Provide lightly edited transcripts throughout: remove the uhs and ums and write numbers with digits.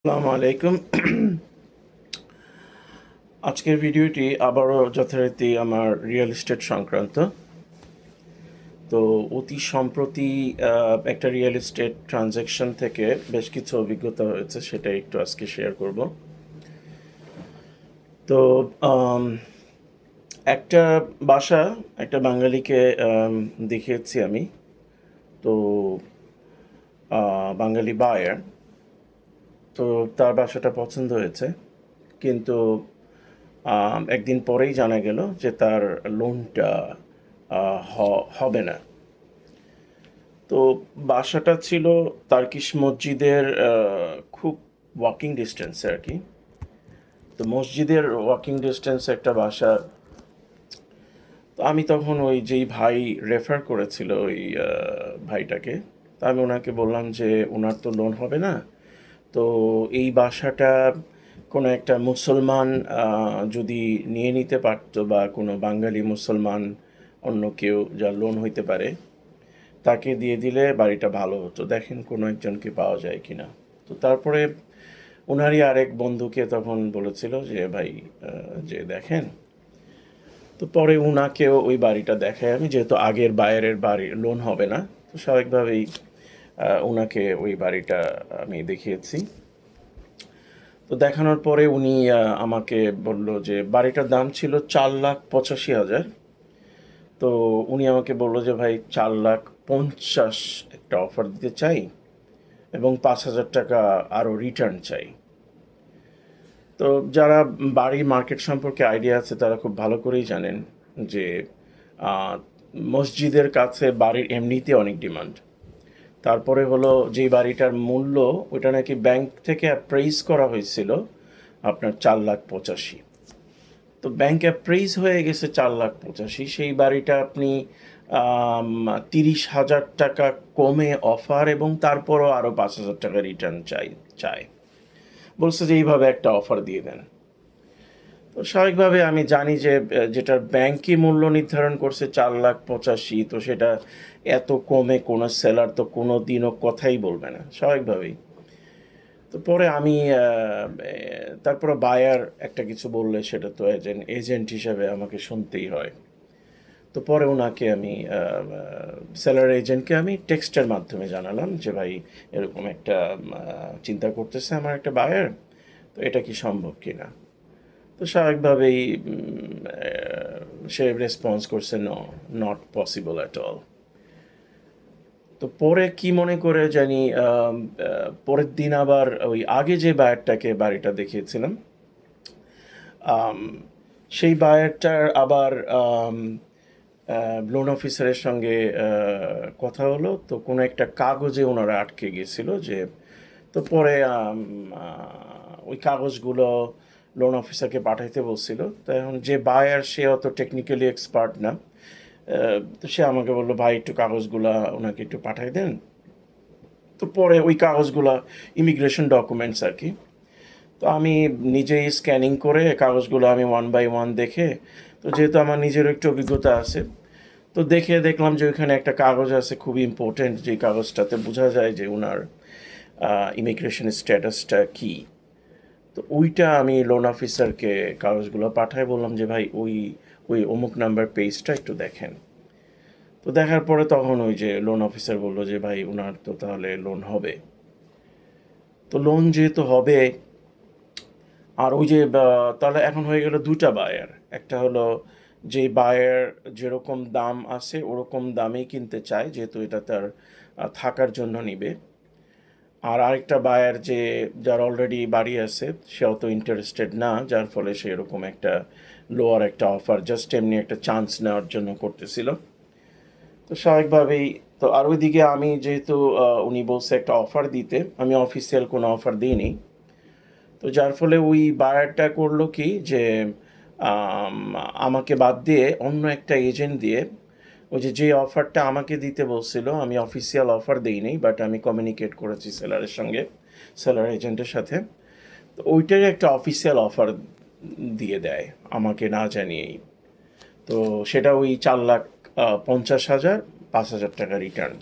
আসসালামু আলাইকুম। আজকের ভিডিওটি আবারও যথারীতি আমার রিয়েল এস্টেট সংক্রান্ত। তো অতি সম্প্রতি একটা রিয়েল এস্টেট ট্রানজ্যাকশন থেকে বেশ কিছু অভিজ্ঞতা হয়েছে, সেটা একটু আজকে শেয়ার করব। তো আম, একটা বাসা একটা বাঙালিকে দেখিয়েছি আমি। তো বাঙালি বায়ার, তো তার বাসাটা পছন্দ হয়েছে, কিন্তু একদিন পরেই জানা গেল যে তার লোনটা হবে না। তো বাসাটা ছিল তার্কিশ মসজিদের খুব ওয়াকিং ডিস্টেন্সে আর কি। তো মসজিদের ওয়াকিং ডিস্টেন্সে একটা বাসা। তো আমি তখন ওই যেই ভাই রেফার করেছিল ওই ভাইটাকে, তা আমি ওনাকে বললাম যে ওনার তো লোন হবে না। তো এই বাসাটা কোনো একটা মুসলমান যদি নিয়ে নিতে পারতো, বা কোনো বাঙালি মুসলমান অন্য কেউ যার লোন হইতে পারে, তাকে দিয়ে দিলে বাড়িটা ভালো হতো, দেখেন কোনো একজনকে পাওয়া যায় কি না। তো তারপরে ওনারই আরেক বন্ধুকে তখন বলেছিল যে ভাই, যে দেখেন। তো পরে উনাকেও ওই বাড়িটা দেখাই আমি, যেহেতু আগের বায়ারের বাড়ি লোন হবে না, তো স্বাভাবিকভাবেই ওনাকে ওই বাড়িটা আমি দেখিয়েছি। তো দেখানোর পরে উনি আমাকে বলল যে বাড়িটার দাম ছিল 4,85,000। তো উনি আমাকে বলল যে ভাই 4,50,000 একটা অফার দিতে চাই, এবং 5,000 টাকা আরও রিটার্ন চাই। তো যারা বাড়ির মার্কেট সম্পর্কে আইডিয়া আছে তারা খুব ভালো করেই জানেন যে আহ, মসজিদের কাছে বাড়ির এমনিতে অনেক ডিমান্ড। তারপরে হলো যেই বাড়িটার মূল্য, ওটা নাকি ব্যাংক থেকে অ্যাপ্রাইজ করা হয়েছিল আপনার 4,85,000। তো ব্যাংক অ্যাপ্রাইজ হয়ে গেছে 4,85,000, সেই বাড়িটা আপনি 30,000 টাকা কমে অফার, এবং তারপরও আরও 5,000 টাকা রিটার্ন চায়। বলছে যে এইভাবে একটা অফার দিয়ে দেন। তো স্বাভাবিকভাবে আমি জানি যে যেটার ব্যাংকই মূল্য নির্ধারণ করছে 4,85,000, তো সেটা এত কমে কোনো সেলার তো কোনো দিনও কথাই বলবে না, স্বাভাবিকভাবেই। তো পরে আমি তারপরে বায়ার একটা কিছু বললে সেটা তো এজেন্ট হিসাবে আমাকে শুনতেই হয়। তো পরে ওনাকে আমি সেলার এজেন্টকে আমি টেক্সটের মাধ্যমে জানালাম যে ভাই, এরকম একটা চিন্তা করতেছে আমার একটা বায়ার, তো এটা কি সম্ভব কি না। তো স্বাভাবিকভাবেই সে রেসপন্স করছে, no, not possible at all. তো পরে কি মনে করে জানি পরের দিন আবার ওই আগে যে বায়ারটাকে বাড়িটা দেখিয়েছিলাম, আম, সেই বায়ারটার আবার লোন অফিসারের সঙ্গে কথা হলো, তো কোনো একটা কাগজে ওনারা আটকে গেছিল যে। তো পরে ওই কাগজগুলো লোন অফিসারকে পাঠাইতে বলছিল। তো এখন যে বায়ার, সে অত টেকনিক্যালি এক্সপার্ট না। তো সে আমাকে বললো ভাই একটু কাগজগুলা ওনাকে একটু পাঠাই দেন। তো পরে ওই কাগজগুলা ইমিগ্রেশন ডকুমেন্টস আর কি। তো আমি নিজেই স্ক্যানিং করে কাগজগুলো আমি ওয়ান বাই ওয়ান দেখে, তো যেহেতু আমার নিজেরও একটু অভিজ্ঞতা আছে, তো দেখে দেখলাম যে ওইখানে একটা কাগজ আছে খুবই ইম্পর্টেন্ট, যে কাগজটাতে বোঝা যায় যে ওনার ইমিগ্রেশন স্ট্যাটাসটা কী। তো ওইটা আমি লোন অফিসারকে কাগজগুলো পাঠায় বললাম যে ভাই, ওই ওই অমুক নাম্বার পেজটা একটু দেখেন। তো দেখার পরে তখন ওই যে লোন অফিসার বললো যে ভাই, ওনার তো তাহলে লোন হবে। তো লোন যেহেতু হবে, আর ওই যে তাহলে এখন হয়ে গেল দুটা বায়ার। একটা হলো যে বায়ার যেরকম দাম আছে ওরকম দামেই কিনতে চায়, যেহেতু এটা তার থাকার জন্য নিবে। আর আরেকটা বায়ার যে, যার অলরেডি বাড়ি আছে, সে অত ইন্টারেস্টেড না, যার ফলে সে এরকম একটা লোয়ার একটা অফার জাস্ট এমনি একটা চান্স নেওয়ার জন্য করতেছিল। তো স্বাভাবিকভাবেই, তো আর ওইদিকে আমি যেহেতু উনি বলছে একটা অফার দিতে, আমি অফিসিয়াল কোনো অফার দিইনি। তো যার ফলে ওই বায়ারটা করলো কি যে আম, আমাকে বাদ দিয়ে অন্য একটা এজেন্ট দিয়ে, ওই যে অফারটা আমাকে দিতে বলছিল, আমি অফিসিয়াল অফার দিইনি, বাট আমি কমিউনিকেট করেছি সেলারের সঙ্গে, সেলার এজেন্টের সাথে। তো ওইটারই একটা অফিসিয়াল অফার দিয়ে দেয় আমাকে না জানিয়েই। তো সেটা ওই 4,50,000, 5,000 টাকা রিটার্ন।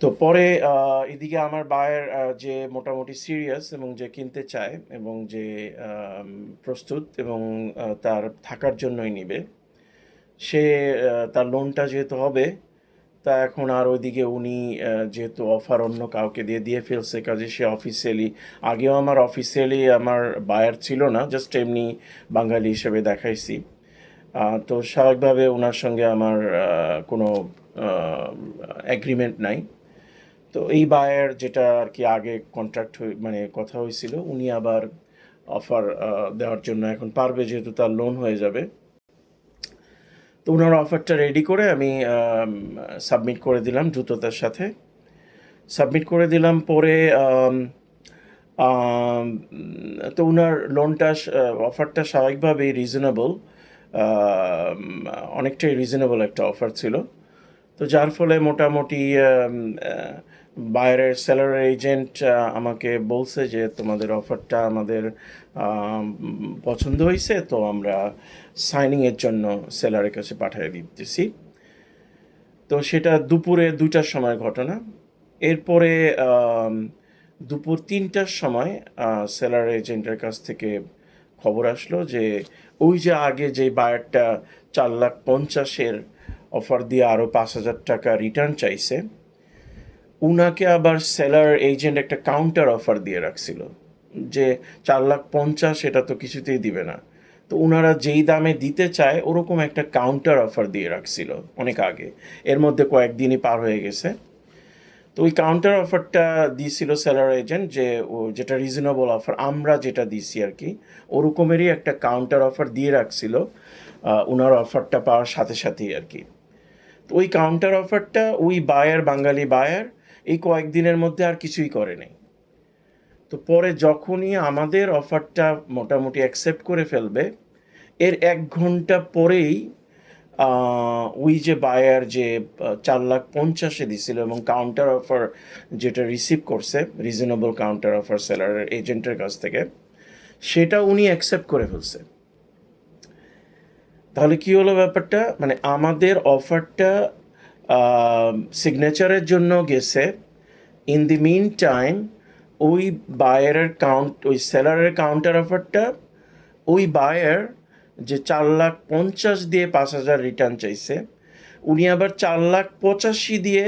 তো পরে এদিকে আমার বায়ার যে মোটামুটি সিরিয়াস এবং যে কিনতে চায় এবং যে প্রস্তুত এবং তার থাকার জন্যই নিবে, সে তার লোনটা যেহেতু হবে, তা এখন আর ওইদিকে উনি যেহেতু অফার অন্য কাউকে দিয়ে ফেলছে, কাজে সে অফিসিয়ালি, আগেও আমার অফিসিয়ালি আমার বায়ার ছিল না, জাস্ট এমনি বাঙালি হিসেবে দেখাইছি। তো স্বাভাবিকভাবে ওনার সঙ্গে আমার কোনো এগ্রিমেন্ট নাই। তো এই বায়ার যেটা আর কি আগে কন্ট্রাক্ট মানে কথা হয়েছিল, উনি আবার অফার দেওয়ার জন্য এখন পারবে, যেহেতু তার লোন হয়ে যাবে। তো ওনার অফারটা রেডি করে আমি সাবমিট করে দিলাম দ্রুততার সাথে। সাবমিট করে দিলাম পরে আম, তো ওনার লোনটা অফারটা স্বাভাবিকভাবেই রিজনেবল, অনেকটাই রিজনেবল একটা অফার ছিল। তো যার ফলে মোটামুটি বাইরের সেলার এজেন্ট আমাকে বলছে যে তোমাদের অফারটা আমাদের পছন্দ হয়েছে, তো আমরা সাইনিংয়ের জন্য সেলারের কাছে পাঠিয়ে দিতেছি। তো সেটা দুপুরে 2টার সময় ঘটনা। এরপরে দুপুর 3টার সময় সেলার এজেন্টের কাছ থেকে খবর আসলো যে ওই যে আগে যে বায়ারটা 4,50,000-এর অফার দিয়ে আরও 5,000 টাকা রিটার্ন চাইছে, উনাকে আবার সেলার এজেন্ট একটা কাউন্টার অফার দিয়ে রাখছিল যে 4,50,000 এটা তো কিছুতেই দিবে না। তো ওনারা যেই দামে দিতে চায় ওরকম একটা কাউন্টার অফার দিয়ে রাখছিল অনেক আগে, এর মধ্যে কয়েকদিনই পার হয়ে গেছে। তো ওই কাউন্টার অফারটা দিয়েছিল সেলার এজেন্ট, যে ও যেটা রিজনেবল অফার আমরা যেটা দিছি আর কি, ওরকমেরই একটা কাউন্টার অফার দিয়ে রাখছিল ওনার অফারটা পাওয়ার সাথে সাথেই আর কি। তো ওই কাউন্টার অফারটা ওই বায়ার, বাঙালি বায়ার, এই কয়েকদিনের মধ্যে আর কিছুই করে নাই। তো পরে যখনই আমাদের অফারটা মোটামুটি অ্যাকসেপ্ট করে ফেলবে, এর 1 ঘন্টা পরেই ওই যে বায়ার যে 4,50,000-এ দিছিল এবং কাউন্টার অফার যেটা রিসিভ করছে, রিজনেবল কাউন্টার অফার সেলারের এজেন্টের কাছ থেকে, সেটা উনি অ্যাকসেপ্ট করে ফেলছে। তাহলে কি হলো ব্যাপারটা, মানে আমাদের অফারটা সিগনেচারের জন্য গেছে, ইন দি মিন টাইম ওই বায়ারের ওই সেলারের কাউন্টার অফারটা ওই বায়ার যে 4,50,000 দিয়ে 5,000 রিটার্ন চাইছে, উনি আবার 4,85,000 দিয়ে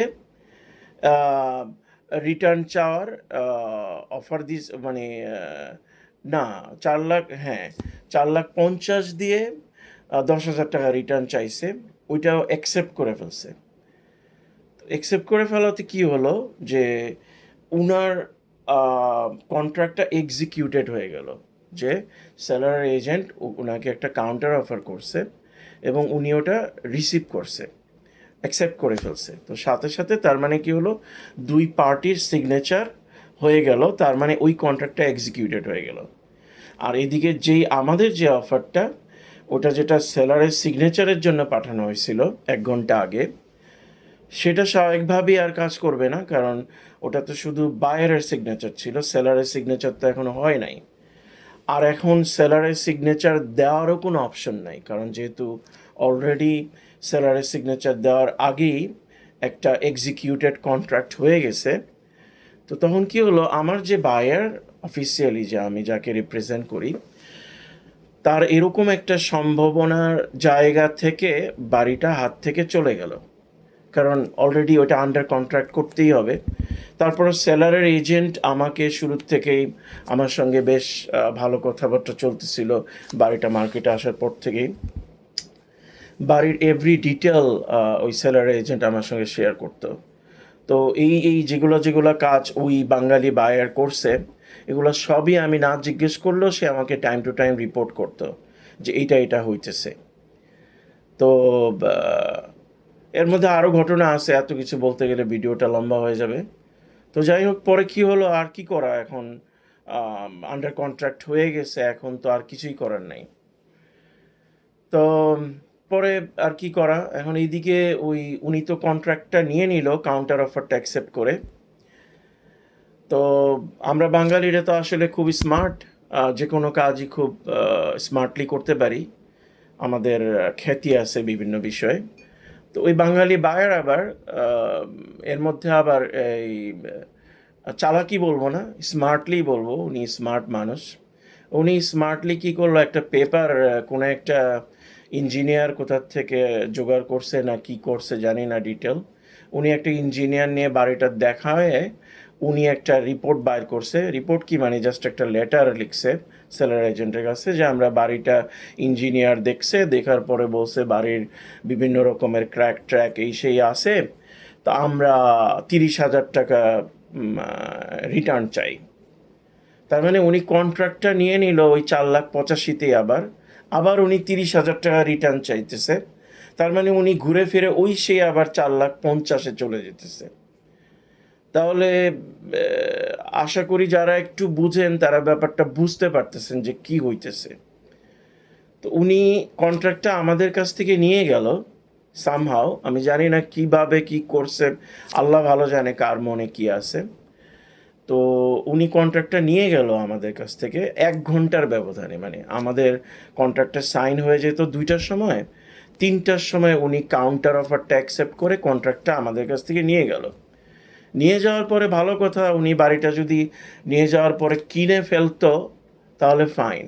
রিটার্ন চাওয়ার অফার দিস, মানে না, 4,00,000, হ্যাঁ, 4,50,000 দিয়ে 10,000 টাকা রিটার্ন চাইছে, ওইটাও অ্যাকসেপ্ট করে ফেলছে। অ্যাকসেপ্ট করে ফেলাতে কি হলো যে উনার কন্ট্রাক্টটা এক্সিকিউটেড হয়ে গেল, যে সেলার এজেন্ট ওনাকে একটা কাউন্টার অফার করছে এবং উনি ওটা রিসিভ করছে, অ্যাকসেপ্ট করে ফেলছে। তো সাথে সাথে তার মানে কি হলো, দুই পার্টির সিগনেচার হয়ে গেল, তার মানে ওই কন্ট্রাক্টটা এক্সিকিউটেড হয়ে গেল। আর এদিকে যেই আমাদের যে অফারটা, ওটা যেটা সেলারের সিগনেচারের জন্য পাঠানো হয়েছিল 1 ঘন্টা আগে, সেটা স্বাভাবিকভাবেই আর কাজ করবে না, কারণ ওটা তো শুধু বায়ারের সিগনেচার ছিল, সেলারের সিগনেচার তো এখনো হয় নাই। আর এখন সেলারের সিগনেচার দেওয়ারও কোনো অপশন নাই, কারণ যেহেতু অলরেডি সেলারের সিগনেচার দেওয়ার আগেই একটা এক্সিকিউটেড কন্ট্রাক্ট হয়ে গেছে। তো তখন কি হলো, আমার যে বায়ার অফিসিয়ালি, যে আমি যাকে রিপ্রেজেন্ট করি, তার এরকম একটা সম্ভাবনার জায়গা থেকে বাড়িটা হাত থেকে চলে গেল, কারণ অলরেডি ওটা আন্ডার কন্ট্রাক্ট করতেই হবে। তারপর সেলারের এজেন্ট আমাকে শুরুর থেকেই আমার সঙ্গে বেশ ভালো কথাবার্তা চলতেছিল বাড়িটা মার্কেটে আসার পর থেকেই। বাড়ির এভরি ডিটেল ওই সেলারের এজেন্ট আমার সঙ্গে শেয়ার করতো। তো এই যেগুলো যেগুলো কাজ ওই বাঙালি বায়ার করছে, এগুলো সবই আমি না জিজ্ঞেস করলেও সে আমাকে টাইম টু টাইম রিপোর্ট করতো যে এটা হইতেছে। তো এর মধ্যে আরও ঘটনা আছে, এত কিছু বলতে গেলে ভিডিওটা লম্বা হয়ে যাবে। তো যাই হোক, পরে কি হলো, আর কি করা, এখন আন্ডার কন্ট্রাক্ট হয়ে গেছে, এখন তো আর কিছুই করার নাই। তো পরে আর কি করা, এখন এইদিকে উনি তো কন্ট্রাক্টটা নিয়ে নিল কাউন্টার অফারটা অ্যাকসেপ্ট করে। তো আমরা বাঙালিরা তো আসলে খুবই স্মার্ট, যে কোনো কাজই খুব স্মার্টলি করতে পারি, আমাদের খ্যাতি আছে বিভিন্ন বিষয়ে। তো ওই বাঙালি বায়ার আবার এর মধ্যে আবার এই চালাকি বলবো না, স্মার্টলি বলবো, উনি স্মার্ট মানুষ। উনি স্মার্টলি কী করলো, একটা পেপার কোনো একটা ইঞ্জিনিয়ার কোথার থেকে জোগাড় করছে না কি করছে জানি না ডিটেল, উনি একটা ইঞ্জিনিয়ার নিয়ে বাড়িটা দেখায় উনি একটা রিপোর্ট বাইর করছে। রিপোর্ট কি মানে জাস্ট একটা লেটার লিখছে সেলার এজেন্টের কাছে যে আমরা বাড়িটা ইঞ্জিনিয়ার দেখছে, দেখার পরে বলছে বাড়ির বিভিন্ন রকমের ক্র্যাক ট্র্যাক এই সেই আছে, তো আমরা 30,000 টাকা রিটার্ন চাই। তার মানে উনি কন্ট্রাক্টটা নিয়ে নিল ওই 4,85,000-তেই, আবার আবার উনি 30,000 টাকা রিটার্ন চাইতেছে। তার মানে উনি ঘুরে ফিরে ওই সে আবার 4,50,000-এ চলে যেতেছে। তাহলে আশা করি যারা একটু বুঝেন তারা ব্যাপারটা বুঝতে পারতেছেন যে কি হইতেছে। তো উনি কন্ট্রাক্টটা আমাদের কাছ থেকে নিয়ে গেল সামহাও, আমি জানি না কিভাবে কি করছে, আল্লাহ ভালো জানে কার মনে কি আছে। তো উনি কন্ট্রাক্টটা নিয়ে গেল আমাদের কাছ থেকে 1 ঘন্টার ব্যবধানে, মানে আমাদের কন্ট্রাক্টটা সাইন হয়ে যেত 2টার সময়, 3টার সময় উনি কাউন্টার অফারটা অ্যাকসেপ্ট করে কন্ট্রাক্টটা আমাদের কাছ থেকে নিয়ে গেল। নিয়ে যাওয়ার পরে ভালো কথা, উনি বাড়িটা যদি নিয়ে যাওয়ার পরে কিনে ফেলতো তাহলে ফাইন।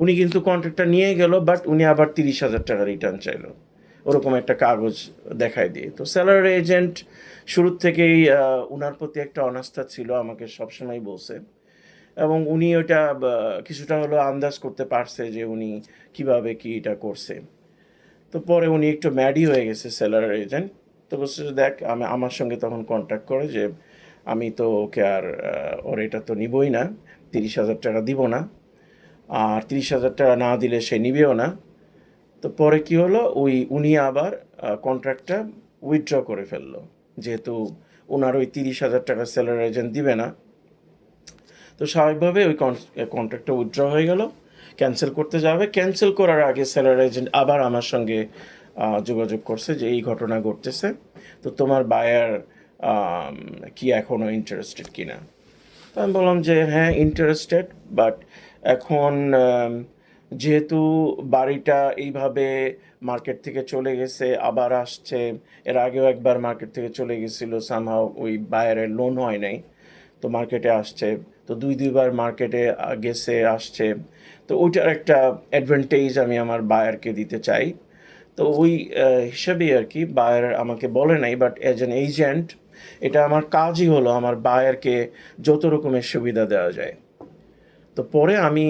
উনি কিন্তু কন্ট্রাক্টটা নিয়ে গেল, বাট উনি আবার 30,000 টাকা রিটার্ন চাইলো ওরকম একটা কাগজ দেখায় দিয়ে। তো সেলার এজেন্ট শুরুর থেকেই ওনার প্রতি একটা অনাস্থা ছিল, আমাকে সবসময় বলছে, এবং উনি ওটা কিছুটা হলো আন্দাজ করতে পারছে যে উনি কিভাবে কি এটা করছে। তো পরে উনি একটু ম্যাডই হয়ে গেছে সেলার এজেন্ট। তো বলছে যে দেখ, আমার সঙ্গে তখন কন্ট্যাক্ট করে যে আমি তো ওকে আর ওর এটা তো নিবই না, 30,000 টাকা দিব না, আর 30,000 টাকা না দিলে সে নিবেও না। তো পরে কি হলো, উনি আবার কন্ট্রাক্টটা উইথড্র করে ফেললো, যেহেতু ওনার ওই 30,000 টাকা সেলার এজেন্ট দিবে না। তো স্বাভাবিকভাবে ওই কন্ট্রাক্টটা উইথড্র হয়ে গেল, ক্যান্সেল করতে যাবে। ক্যান্সেল করার আগে সেলার এজেন্ট আবার আমার সঙ্গে যোগাযোগ করছে যে এই ঘটনা ঘটতেছে, তো তোমার বায়ার কি এখনও ইন্টারেস্টেড কিনা। তো আমি বললাম যে হ্যাঁ ইন্টারেস্টেড, বাট এখন যেহেতু বাড়িটা এইভাবে মার্কেট থেকে চলে গেছে আবার আসছে, এর আগেও একবার মার্কেট থেকে চলে গেছিলো, সামহাও ওই বায়ারের লোন হয় নাই, তো মার্কেটে আসছে, তো দুইবার মার্কেটে গেছে আসছে, তো ওইটার একটা অ্যাডভান্টেজ আমি আমার বায়ারকে দিতে চাই। তো ওই হিসাবেই আর কি, বায়ার আমাকে বলে নাই, বাট অ্যাজ অ্যান এজেন্ট এটা আমার কাজই হলো আমার বায়ারকে যত রকমের সুবিধা দেওয়া যায়। তো পরে আমি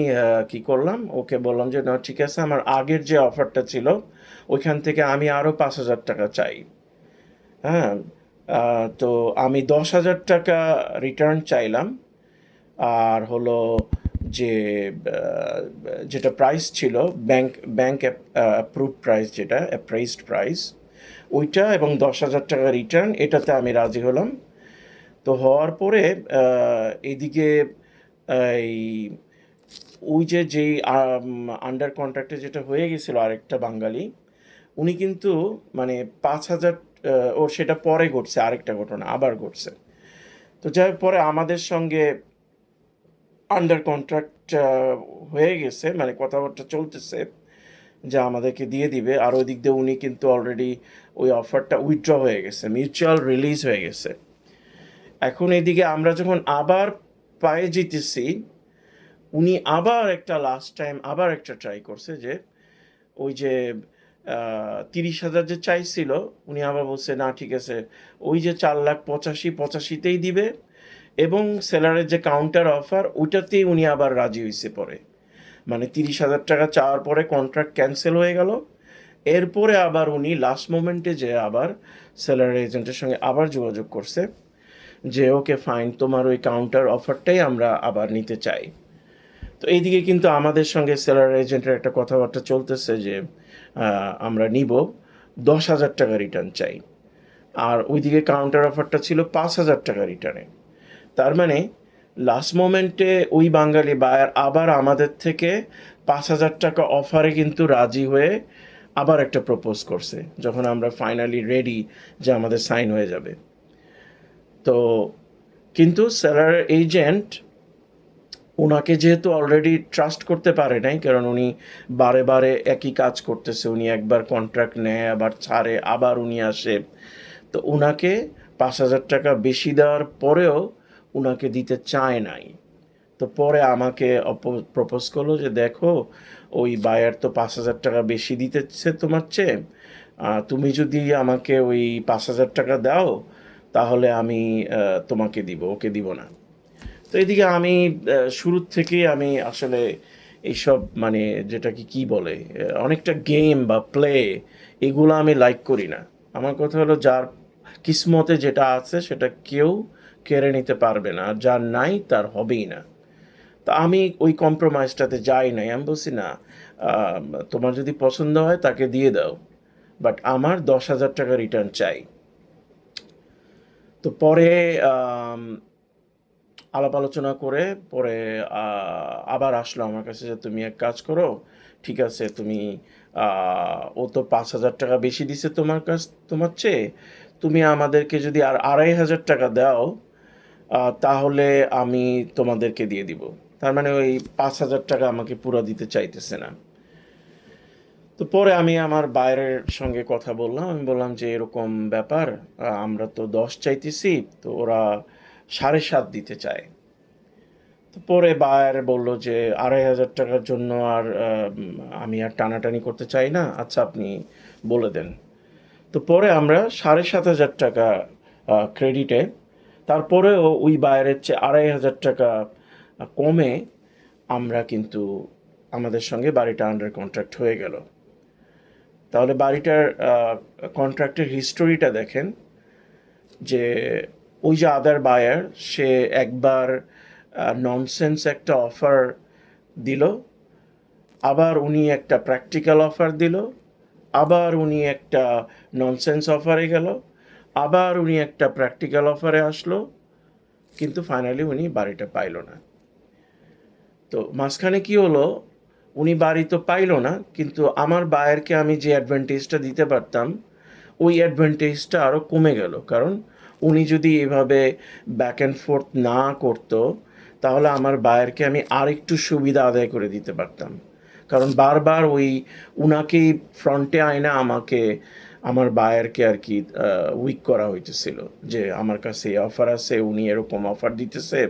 কি করলাম, ওকে বললাম যে না ঠিক আছে, আমার আগের যে অফারটা ছিল ওইখান থেকে আমি আরও 5,000 টাকা চাই। হ্যাঁ, তো আমি 10,000 টাকা রিটার্ন চাইলাম, আর হলো যে যেটা প্রাইস ছিল ব্যাংক অ্যাপ্রুভড প্রাইস, যেটা অ্যাপ্রাইজড প্রাইস ওইটা, এবং 10,000 টাকা রিটার্ন, এটাতে আমি রাজি হলাম। তো হওয়ার পরে এইদিকে এই ওই যেই আন্ডার কন্ট্রাক্টে যেটা হয়ে গেছিলো আরেকটা বাঙালি, উনি কিন্তু মানে 5,000, ওর সেটা পরে ঘটছে, আরেকটা ঘটনা আবার ঘটছে। তো যাই হোক, পরে আমাদের সঙ্গে আন্ডার কন্ট্রাক্ট হয়ে গেছে, মানে কথাবার্তা চলতেছে যে আমাদেরকে দিয়ে দিবে, আর ওই দিক দিয়ে উনি কিন্তু অলরেডি ওই অফারটা উইথড্র হয়ে গেছে, মিউচুয়াল রিলিজ হয়ে গেছে। এখন এদিকে আমরা যখন আবার পায়ে জিতেছি, উনি আবার একটা লাস্ট টাইম আবার একটা ট্রাই করছে যে ওই যে 30,000 যে চাইছিল, উনি আবার বলছে না ঠিক আছে, ওই যে 4,85,000-85,000-তেই দিবে, এবং সেলারের যে কাউন্টার অফার ওইটাতেই উনি আবার রাজি হয়েছে পরে। মানে 30,000 টাকা চাওয়ার পরে কন্ট্রাক্ট ক্যান্সেল হয়ে গেল। এরপরে আবার উনি লাস্ট মোমেন্টে যে আবার সেলার এজেন্টের সঙ্গে আবার যোগাযোগ করছে যে ওকে ফাইন, তোমার ওই কাউন্টার অফারটাই আমরা আবার নিতে চাই। তো এইদিকে কিন্তু আমাদের সঙ্গে সেলার এজেন্টের একটা কথাবার্তা চলতেছে যে আমরা নিব, 10,000 টাকা রিটার্ন চাই, আর ওইদিকে কাউন্টার অফারটা ছিল 5,000 টাকা রিটার্নে। তার মানে লাস্ট মোমেন্টে ওই বাঙালি বায়ার আবার আমাদের থেকে 5,000 টাকা অফারে কিন্তু রাজি হয়ে আবার একটা প্রপোজ করছে, যখন আমরা ফাইনালি রেডি যে আমাদের সাইন হয়ে যাবে। তো কিন্তু সেলার এজেন্ট ওনাকে যেহেতু অলরেডি ট্রাস্ট করতে পারে নাই, কারণ উনি বারে বারে একই কাজ করতেছে, উনি একবার কন্ট্রাক্ট নেয় আবার ছাড়ে আবার উনি আসে, তো ওনাকে 5,000 টাকা বেশি দেওয়ার পরেও ওনাকে দিতে চায় নাই। তো পরে আমাকে প্রপোজ করলো যে দেখো ওই বায়ার তো 5,000 টাকা বেশি দিতেছে তোমার চেয়ে, তুমি যদি আমাকে ওই 5,000 টাকা দাও তাহলে আমি তোমাকে দিব, ওকে দিব না। তো এদিকে আমি শুরুর থেকেই আমি আসলে এইসব মানে যেটাকে কি বলে অনেকটা গেম বা প্লে, এগুলো আমি লাইক করি না। আমার কথা হলো যার কিসমতে যেটা আছে সেটা কেউ কেড়ে নিতে পারবে না, আর যার নাই তার হবেই না। তো আমি ওই কম্প্রোমাইজটাতে যাই নাই, আমি বলছি না, আহ, তোমার যদি পছন্দ হয় তাকে দিয়ে দাও, বাট আমার 10,000 টাকা রিটার্ন চাই। তো পরে আম, আলাপ আলোচনা করে পরে আবার আসলো আমার কাছে যে তুমি এক কাজ করো, ঠিক আছে তুমি ও তো 5,000 টাকা বেশি দিছে তোমার চেয়ে, তুমি আমাদেরকে যদি আর 2,500 টাকা দাও তাহলে আমি তোমাদেরকে দিয়ে দিব। তার মানে ওই 5,000 টাকা আমাকে পুরো দিতে চাইতেছে না। তো পরে আমি আমার বাইরের সঙ্গে কথা বললাম, আমি বললাম যে এরকম ব্যাপার, আমরা তো 10 চাইতেছি, তো ওরা 7.5 দিতে চায়। তো পরে বায়ার বলল যে 2,500 টাকার জন্য আর আমি আর টানাটানি করতে চাই না, আচ্ছা আপনি বলে দেন। তো পরে আমরা 7,500 টাকা ক্রেডিটে, তারপরেও ওই বায়ারের চেয়ে 2,500 টাকা কমে আমরা কিন্তু আমাদের সঙ্গে বাড়িটা আন্ডার কন্ট্রাক্ট হয়ে গেল। তাহলে বাড়িটার কন্ট্রাক্টের হিস্টোরিটা দেখেন যে ওই যে আদার বায়ার, সে একবার ননসেন্স একটা অফার দিল, আবার উনি একটা প্র্যাকটিক্যাল অফার দিল, আবার উনি একটা ননসেন্স অফারে গেল, আবার উনি একটা প্র্যাকটিক্যাল অফারে আসলো, কিন্তু ফাইনালি উনি বাড়িটা পাইল না। তো মাঝখানে কি হলো, উনি বাড়ি তো পাইল না, কিন্তু আমার বায়ারকে আমি যে অ্যাডভান্টেজটা দিতে পারতাম ওই অ্যাডভান্টেজটা আরও কমে গেল, কারণ উনি যদি এভাবে ব্যাক অ্যান্ড ফোর্থ না করতো তাহলে আমার বায়ারকে আমি আরেকটু সুবিধা আদায় করে দিতে পারতাম। কারণ বারবার ওই উনাকেই ফ্রন্টে আয়না আমাকে, আমার বায়ারকে আর কি উইক করা হইতেছিল যে আমার কাছে এই অফার আছে, উনি এরকম অফার দিতেছে,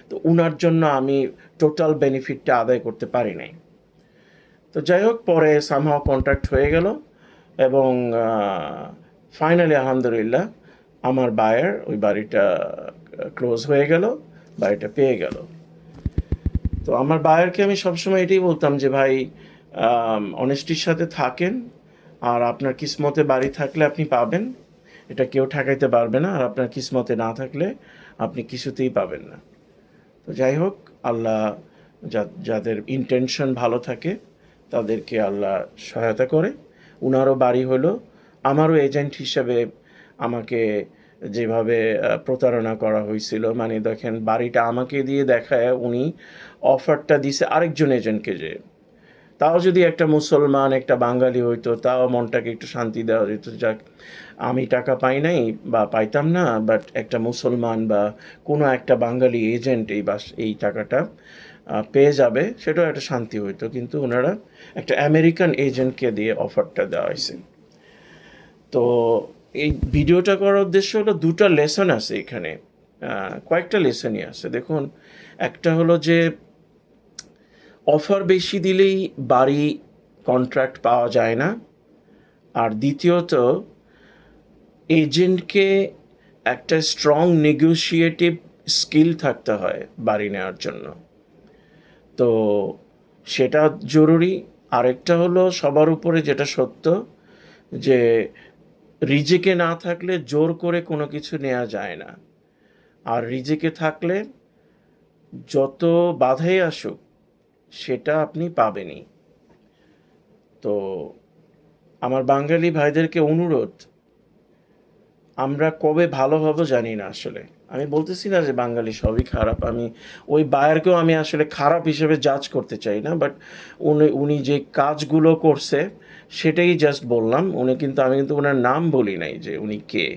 তো উনার জন্য আমি টোটাল বেনিফিটটা আদায় করতে পারি নাই। তো যাই হোক, পরে সামহাও কন্ট্রাক্ট হয়ে গেল এবং ফাইনালি আলহামদুলিল্লাহ আমার বায়ার ওই বাড়িটা ক্লোজ হয়ে গেল, বাড়িটা পেয়ে গেল। তো আমার বায়ারকে আমি সবসময় এটাই বলতাম যে ভাই অনেস্টির সাথে থাকেন, আর আপনার কিসমতে বাড়ি থাকলে আপনি পাবেন, এটা কেউ ঠেকাইতে পারবে না, আর আপনার কিসমতে না থাকলে আপনি কিছুতেই পাবেন না। তো যাই হোক, আল্লাহ যাদের ইন্টেনশন ভালো থাকে তাদেরকে আল্লাহ সহায়তা করে। উনারও বাড়ি হলো, আমারও এজেন্ট হিসেবে আমাকে যেভাবে প্রতারণা করা হয়েছিল, মানে দেখেন বাড়িটা আমাকে দিয়ে দেখায় উনি অফারটা দিছে আরেকজন এজেন্টকে, যে তাও যদি একটা মুসলমান একটা বাঙালি হইতো তাও মনটাকে একটু শান্তি দেওয়া যেত, যাক আমি টাকা পাই নাই বা পাইতাম না, বাট একটা মুসলমান বা কোনো একটা বাঙালি এজেন্ট এই টাকাটা পেয়ে যাবে, সেটাও একটা শান্তি হইতো। কিন্তু ওনারা একটা আমেরিকান এজেন্টকে দিয়ে অফারটা দেওয়া হয়েছে। তো এই ভিডিওটা করার উদ্দেশ্য হলো দুটা লেসন আছে এখানে, কয়েকটা লেসনই আছে। দেখুন, একটা হলো যে অফার বেশি দিলেই বাড়ি কন্ট্রাক্ট পাওয়া যায় না, আর দ্বিতীয়ত এজেন্টকে একটা স্ট্রং নেগোশিয়েটিভ স্কিল থাকতে হয় বাড়ি নেওয়ার জন্য। তো সেটা জরুরি। আরেকটা হলো সবার উপরে যেটা সত্য, যে রিজিকে না থাকলে জোর করে কোনো কিছু নেওয়া যায় না, আর রিজিকে থাকলে যত বাধাই আসুক সেটা আপনি পাবেনই। তো আমার বাঙালি ভাইদেরকে অনুরোধ, আমরা কবে ভালো হব জানি না আসলে। আমি বলতেছি না যে বাঙালি সবই খারাপ, আমি ওই বায়ারকেও আমি আসলে খারাপ হিসেবে জাজ করতে চাই না, বাট উনি যে কাজগুলো করছে সেটাই জাস্ট বললাম। আমি কিন্তু ওনার নাম বলি নাই যে উনি কে।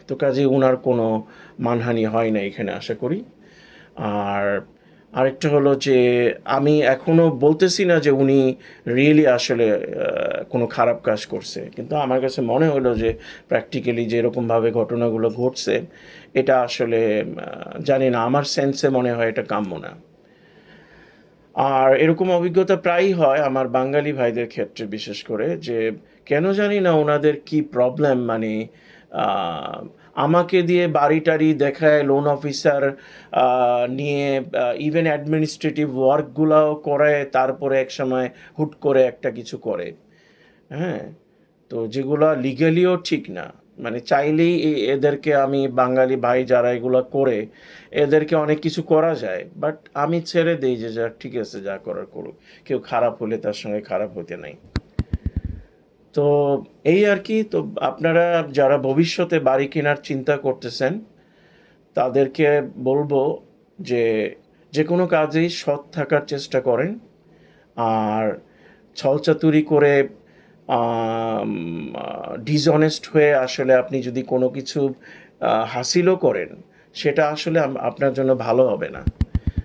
তো কাজে ওনার কোনো মানহানি হয় না এখানে আশা করি। আর আরেকটা হলো যে আমি এখনও বলতেছি না যে উনি রিয়েলি আসলে কোনো খারাপ কাজ করছে, কিন্তু আমার কাছে মনে হলো যে প্র্যাকটিক্যালি যে এরকমভাবে ঘটনাগুলো ঘটছে এটা আসলে জানি না, আমার সেন্সে মনে হয় এটা কাম্য না। আর এরকম অভিজ্ঞতা প্রায়ই হয় আমার বাঙালি ভাইদের ক্ষেত্রে, বিশেষ করে যে কেন জানি না ওনাদের কি প্রবলেম, মানে আহ, আমাকে দিয়ে বাড়ি টাড়ি দেখায়, লোন অফিসার নিয়ে ইভেন অ্যাডমিনিস্ট্রেটিভ ওয়ার্কগুলাও করে, তারপরে এক সময় হুট করে একটা কিছু করে। হ্যাঁ, তো যেগুলো লিগালিও ঠিক না, মানে চাইলেই এদেরকে, আমি বাঙালি ভাই যারা এগুলো করে এদেরকে অনেক কিছু করা যায়, বাট আমি ছেড়ে দিই যে যা ঠিক আছে, যা করার করুক, কেউ খারাপ হলে তার সঙ্গে খারাপ হতে নাই। তো এই আর কি। তো আপনারা যারা ভবিষ্যতে বাড়ি কেনার চিন্তা করতেছেন তাদেরকে বলবো যে যে কোনো কাজেই সৎ থাকার চেষ্টা করেন। আর ছলচাতুরি করে ডিসঅনেস্ট হয়ে আসলে আপনি যদি কোনো কিছু হাসিলও করেন, সেটা আসলে আপনার জন্য ভালো হবে না।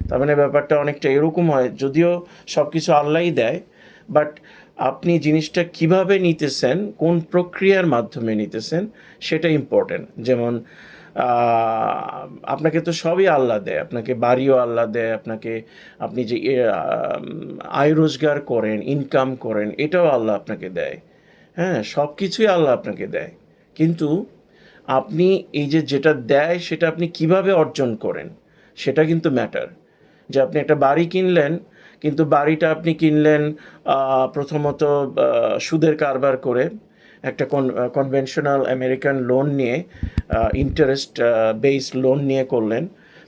তার মানে ব্যাপারটা অনেকটা এরকম হয়, যদিও সব কিছু আল্লাহই দেয়, বাট আপনি জিনিসটা কিভাবে নিতেছেন, কোন প্রক্রিয়ার মাধ্যমে নিতেছেন, সেটা ইম্পর্টেন্ট। যেমন আপনাকে তো সবই আল্লাহ দেয়, আপনাকে বাড়িও আল্লাহ দেয়, আপনাকে আপনি যে আয় রোজগার করেন, ইনকাম করেন, এটাও আল্লাহ আপনাকে দেয়। হ্যাঁ, সব কিছুই আল্লাহ আপনাকে দেয়, কিন্তু আপনি এই যে যেটা দেয় সেটা আপনি কিভাবে অর্জন করেন সেটা কিন্তু ম্যাটার। যে আপনি একটা বাড়ি কিনলেন, কিন্তু বাড়িটা আপনি কিনলেন প্রথমত সুদের কারবার করে, একটা কনভেনশনাল আমেরিকান লোন নিয়ে, ইন্টারেস্ট বেসড লোন নিয়ে করলেন।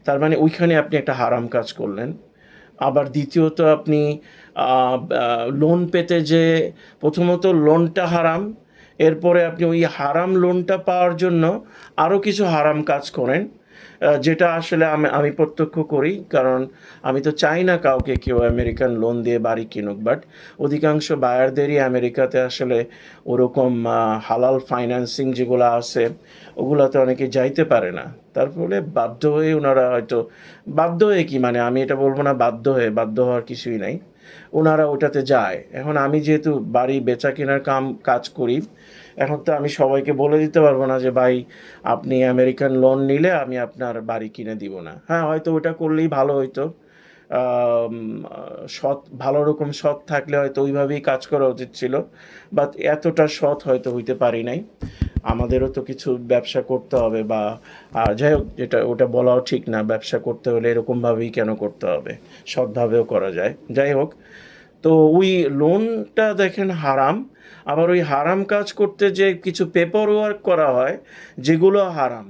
তার মানে ওইখানে আপনি একটা হারাম কাজ করলেন। আবার দ্বিতীয়ত আপনি লোন পেতে যে প্রথমত লোনটা হারাম, এরপরে আপনি ওই হারাম লোনটা পাওয়ার জন্য আরও কিছু হারাম কাজ করেন, যেটা আসলে আমি প্রত্যক্ষ করি, কারণ আমি তো চাই না কাউকে কেউ আমেরিকান লোন দিয়ে বাড়ি কিনুক, বাট অধিকাংশ বায়ারদেরই আমেরিকাতে আসলে ওরকম হালাল ফাইন্যান্সিং যেগুলো আছে ওগুলোতে অনেকে যাইতে পারে না। তার ফলে বাধ্য হয়ে ওনারা হয়তো, বাধ্য হয়ে কি, মানে আমি এটা বলবো না বাধ্য হয়ে, বাধ্য হওয়ার কিছুই নাই, ওনারা ওটাতে যায়। এখন আমি যেহেতু বাড়ি বেচা কেনার কাজ করি, এখন তো আমি সবাইকে বলে দিতে পারবো না যে ভাই আপনি আমেরিকান লোন নিলে আমি আপনার বাড়ি কিনে দিব না। হ্যাঁ, হয়তো ওটা করলেই ভালো হইতো, আম, সৎ, ভালো রকম সৎ থাকলে হয়তো ওইভাবেই কাজ করা উচিত ছিল, বাট এতটা সৎ হয়তো হইতে পারি নাই। আমাদেরও তো কিছু ব্যবসা করতে হবে, বা যাই হোক, যেটা ওটা বলাও ঠিক না, ব্যবসা করতে হলে এরকমভাবেই কেন করতে হবে, সৎভাবেও করা যায়। যাই হোক, তো ওই লোনটা দেখেন হারাম, আবার ওই হারাম কাজ করতে যে কিছু পেপার ওয়ার্ক করা হয় যেগুলো হারাম।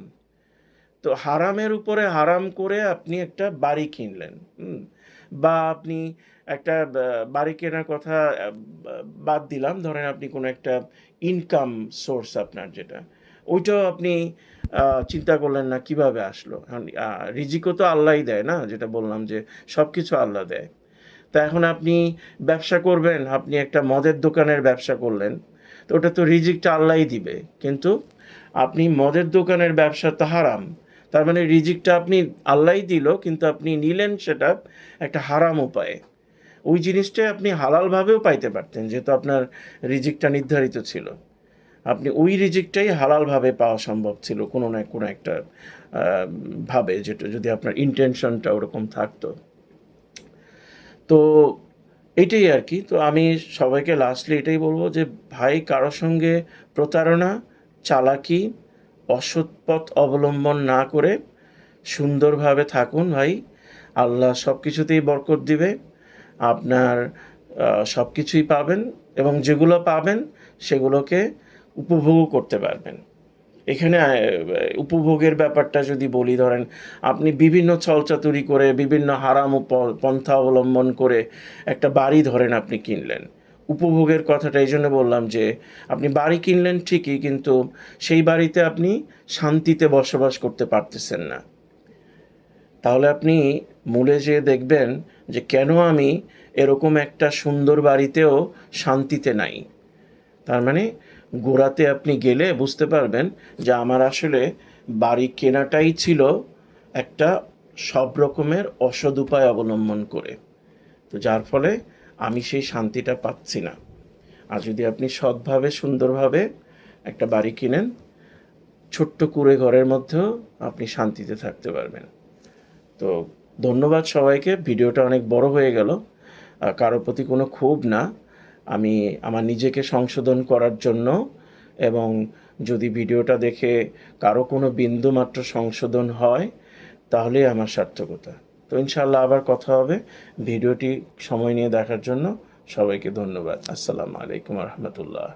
তো হারামের উপরে হারাম করে আপনি একটা বাড়ি কিনলেন, বা আপনি একটা বাড়ি কেনার কথা বাদ দিলাম, ধরেন আপনি কোনো একটা ইনকাম সোর্স আপনার যেটা, ওইটাও আপনি চিন্তা করলেন না কিভাবে আসলো। এখন রিজিকও তো আল্লাহই দেয় না, যেটা বললাম যে সব কিছু আল্লাহ দেয়। তা এখন আপনি ব্যবসা করবেন, আপনি একটা মদের দোকানের ব্যবসা করলেন, তো ওটা তো রিজিকটা আল্লাহই দিবে, কিন্তু আপনি মদের দোকানের ব্যবসা তো হারাম। তার মানে রিজিকটা আপনি আল্লাহই দিল, কিন্তু আপনি নিলেন সেটা একটা হারাম উপায়ে। ওই জিনিসটাই আপনি হালালভাবেও পাইতে পারতেন, যেহেতু আপনার রিজিকটা নির্ধারিত ছিল। আপনি ওই রিজিকটাই হালালভাবে পাওয়া সম্ভব ছিল কোনো না কোনো একটা ভাবে, যেটা যদি আপনার ইন্টেনশনটা ওরকম থাকতো। তো এটাই আর কি। তো আমি সবাইকে লাস্টলি এটাই বলবো যে ভাই, কারোর সঙ্গে প্রতারণা, চালাকি, অসৎ পথ অবলম্বন না করে সুন্দরভাবে থাকুন ভাই। আল্লাহ সব কিছুতেই বরকত দিবে, আপনার সব কিছুই পাবেন, এবং যেগুলো পাবেন সেগুলোকে উপভোগও করতে পারবেন। এখানে উপভোগের ব্যাপারটা যদি বলি, ধরেন আপনি বিভিন্ন ছলচাতুরি করে, বিভিন্ন হারাম পন্থা অবলম্বন করে একটা বাড়ি ধরেন আপনি কিনলেন। উপভোগের কথাটা এই জন্য বললাম যে আপনি বাড়ি কিনলেন ঠিকই, কিন্তু সেই বাড়িতে আপনি শান্তিতে বসবাস করতে পারতেছেন না। তাহলে আপনি মূলে যেয়ে দেখবেন যে কেন আমি এরকম একটা সুন্দর বাড়িতেও শান্তিতে নাই। তার মানে গোড়াতে আপনি গেলে বুঝতে পারবেন যে আমার আসলে বাড়ি কেনাটাই ছিল একটা সব রকমের অসৎ উপায় অবলম্বন করে। তো যার ফলে আমি সেই শান্তিটা পাচ্ছি না। আর যদি আপনি সৎভাবে সুন্দরভাবে একটা বাড়ি কিনেন, ছোট্ট কুঁড়ে ঘরের মধ্যেও আপনি শান্তিতে থাকতে পারবেন। তো ধন্যবাদ সবাইকে। ভিডিওটা অনেক বড় হয়ে গেল। কারো প্রতি কোনো ক্ষোভ না, আমি আমার নিজেকে সংশোধন করার জন্য, এবং যদি ভিডিওটা দেখে কারো কোনো বিন্দুমাত্র সংশোধন হয় তাহলেই আমার সার্থকতা। তো ইনশাআল্লাহ আবার কথা হবে। ভিডিওটি সময় নিয়ে দেখার জন্য সবাইকে ধন্যবাদ। আসসালামু আলাইকুম রহমতুল্লাহ।